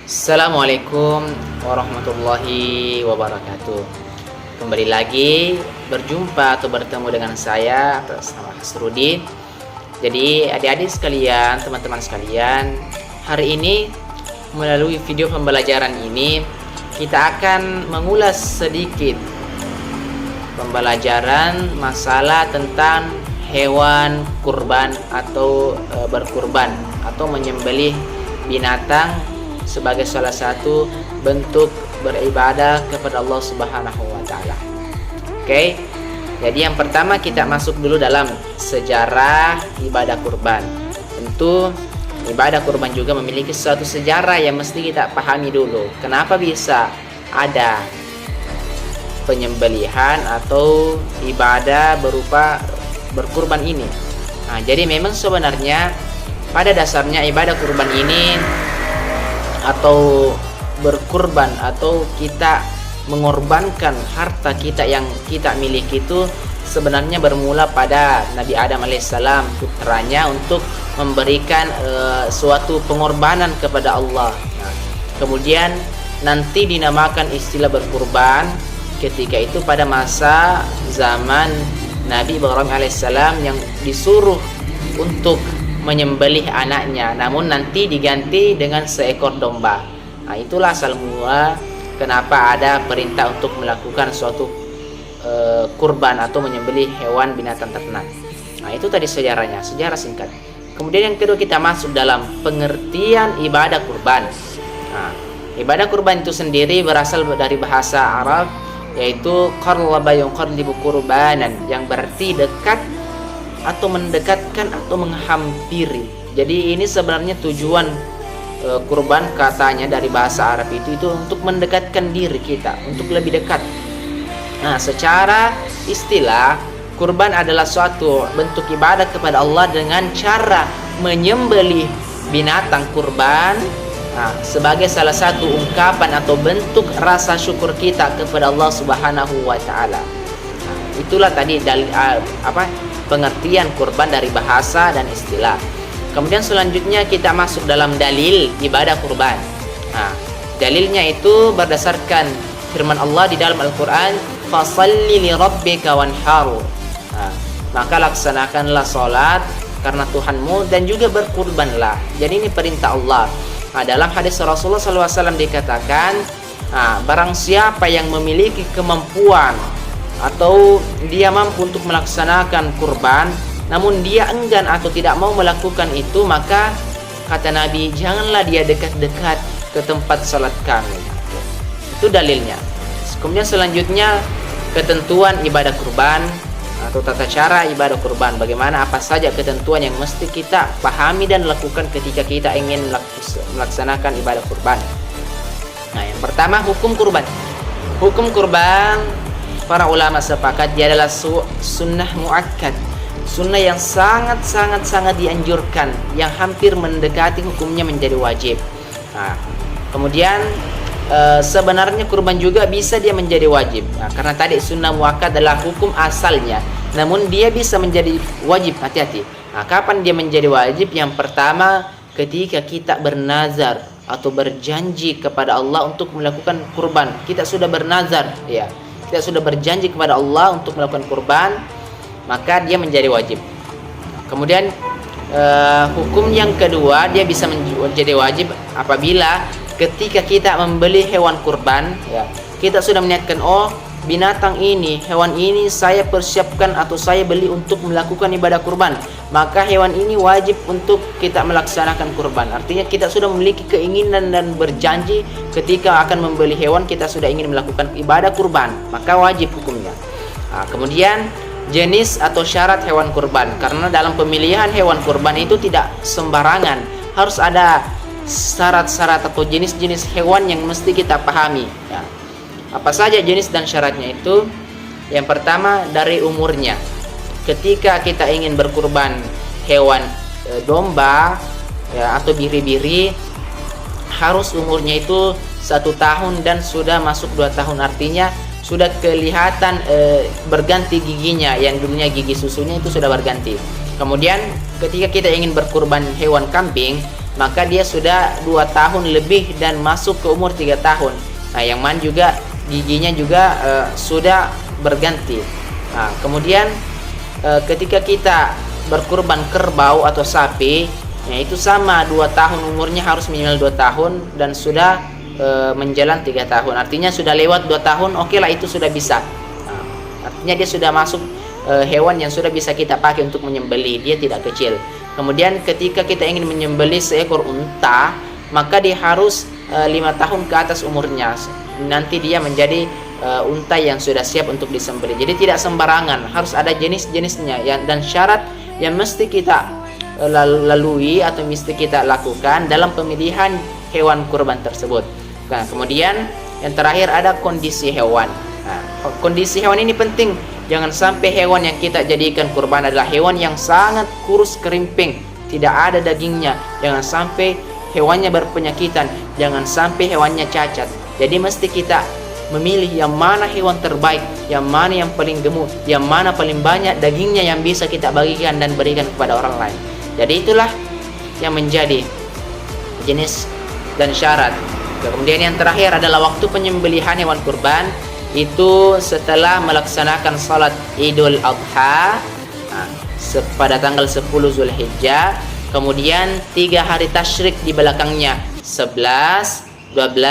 Assalamualaikum warahmatullahi wabarakatuh. Kembali lagi berjumpa atau bertemu dengan saya atas nama Hasrudin. Jadi adik-adik sekalian, teman-teman sekalian, hari ini melalui video pembelajaran ini kita akan mengulas sedikit pembelajaran masalah tentang hewan kurban atau berkurban atau menyembelih binatang sebagai salah satu bentuk beribadah kepada Allah Subhanahu wa taala. Oke. Jadi yang pertama kita masuk dulu dalam sejarah ibadah kurban. Tentu ibadah kurban juga memiliki suatu sejarah yang mesti kita pahami dulu. Kenapa bisa ada penyembelihan atau ibadah berupa berkurban ini? Nah, jadi memang sebenarnya pada dasarnya ibadah kurban ini atau berkurban atau kita mengorbankan harta kita yang kita miliki itu sebenarnya bermula pada Nabi Adam alaihissalam, putranya, untuk memberikan suatu pengorbanan kepada Allah. Nah, kemudian nanti dinamakan istilah berkurban ketika itu pada masa zaman Nabi Ibrahim alaihissalam yang disuruh untuk menyembelih anaknya, namun nanti diganti dengan seekor domba. Nah, itulah asal mula kenapa ada perintah untuk melakukan suatu kurban atau menyembelih hewan binatang ternak. Nah, itu tadi sejarahnya, sejarah singkat. Kemudian yang kedua kita masuk dalam pengertian ibadah kurban. Nah, ibadah kurban itu sendiri berasal dari bahasa Arab, yaitu qarraba yuqarribu qurbanan, yang berarti dekat atau mendekatkan atau menghampiri. Jadi ini sebenarnya tujuan kurban katanya dari bahasa Arab itu untuk mendekatkan diri kita, untuk lebih dekat. Nah, secara istilah kurban adalah suatu bentuk ibadah kepada Allah dengan cara menyembelih binatang kurban sebagai salah satu ungkapan atau bentuk rasa syukur kita kepada Allah Subhanahu wa taala. Itulah tadi pengertian kurban dari bahasa dan istilah. Kemudian selanjutnya kita masuk dalam dalil ibadah kurban. Nah, dalilnya itu berdasarkan firman Allah di dalam Al-Quran, fasalli li rabbika wanharu. Nah, maka laksanakanlah salat karena Tuhanmu dan juga berkurbanlah. Jadi ini perintah Allah. Nah, dalam hadis Rasulullah SAW dikatakan, barang siapa yang memiliki kemampuan atau dia mampu untuk melaksanakan kurban, namun dia enggan atau tidak mau melakukan itu, maka kata Nabi, janganlah dia dekat-dekat ke tempat salat kami. Itu dalilnya. Kemudian selanjutnya ketentuan ibadah kurban atau tata cara ibadah kurban. Bagaimana, apa saja ketentuan yang mesti kita pahami dan lakukan ketika kita ingin melaksanakan ibadah kurban. Nah, yang pertama hukum kurban. Hukum kurban, para ulama sepakat dia adalah sunnah muakkad, sunnah yang sangat dianjurkan, yang hampir mendekati hukumnya menjadi wajib. Nah, kemudian sebenarnya kurban juga bisa dia menjadi wajib. Nah, karena tadi sunnah muakkad adalah hukum asalnya, namun dia bisa menjadi wajib. Hati-hati. Nah, kapan dia menjadi wajib? Yang pertama, ketika kita bernazar atau berjanji kepada Allah untuk melakukan kurban. Kita sudah bernazar, ya. Kita sudah berjanji kepada Allah untuk melakukan kurban, maka dia menjadi wajib. Kemudian hukum yang kedua, dia bisa menjadi wajib apabila ketika kita membeli hewan kurban, ya, kita sudah meniatkan, oh binatang ini, hewan ini saya persiapkan atau saya beli untuk melakukan ibadah kurban, maka hewan ini wajib untuk kita melaksanakan kurban. Artinya kita sudah memiliki keinginan dan berjanji ketika akan membeli hewan, kita sudah ingin melakukan ibadah kurban, maka wajib hukumnya. Nah, kemudian jenis atau syarat hewan kurban, karena dalam pemilihan hewan kurban itu tidak sembarangan, harus ada syarat-syarat atau jenis-jenis hewan yang mesti kita pahami, ya. Apa saja jenis dan syaratnya itu? Yang pertama, dari umurnya. Ketika kita ingin berkurban hewan domba, ya, atau biri-biri, harus umurnya itu 1 tahun dan sudah masuk 2 tahun. Artinya sudah kelihatan berganti giginya, yang dulunya gigi susunya itu sudah berganti. Kemudian ketika kita ingin berkurban hewan kambing, maka dia sudah 2 tahun lebih dan masuk ke umur 3 tahun. Nah, yang mana juga giginya juga sudah berganti. Nah, kemudian ketika kita berkurban kerbau atau sapi, ya itu sama, 2 tahun umurnya harus minimal 2 tahun dan sudah menjelang 3 tahun. Artinya sudah lewat 2 tahun, oke lah, itu sudah bisa. Nah, artinya dia sudah masuk hewan yang sudah bisa kita pakai untuk menyembelih, dia tidak kecil. Kemudian ketika kita ingin menyembelih seekor unta, maka dia harus 5 tahun ke atas umurnya. Nanti dia menjadi unta yang sudah siap untuk disembelih. Jadi tidak sembarangan, harus ada jenis-jenisnya ya, dan syarat yang mesti kita lalui atau mesti kita lakukan dalam pemilihan hewan kurban tersebut. Nah, kemudian yang terakhir ada kondisi hewan. Nah, kondisi hewan ini penting. Jangan sampai hewan yang kita jadikan kurban adalah hewan yang sangat kurus kerimping, tidak ada dagingnya. Jangan sampai hewannya berpenyakitan, jangan sampai hewannya cacat. Jadi mesti kita memilih yang mana hewan terbaik, yang mana yang paling gemuk, yang mana paling banyak dagingnya yang bisa kita bagikan dan berikan kepada orang lain. Jadi itulah yang menjadi jenis dan syarat. Kemudian yang terakhir adalah waktu penyembelihan hewan kurban, itu setelah melaksanakan salat Idul Adha pada tanggal 10 Zulhijjah, kemudian 3 hari tasyrik di belakangnya, 11, 12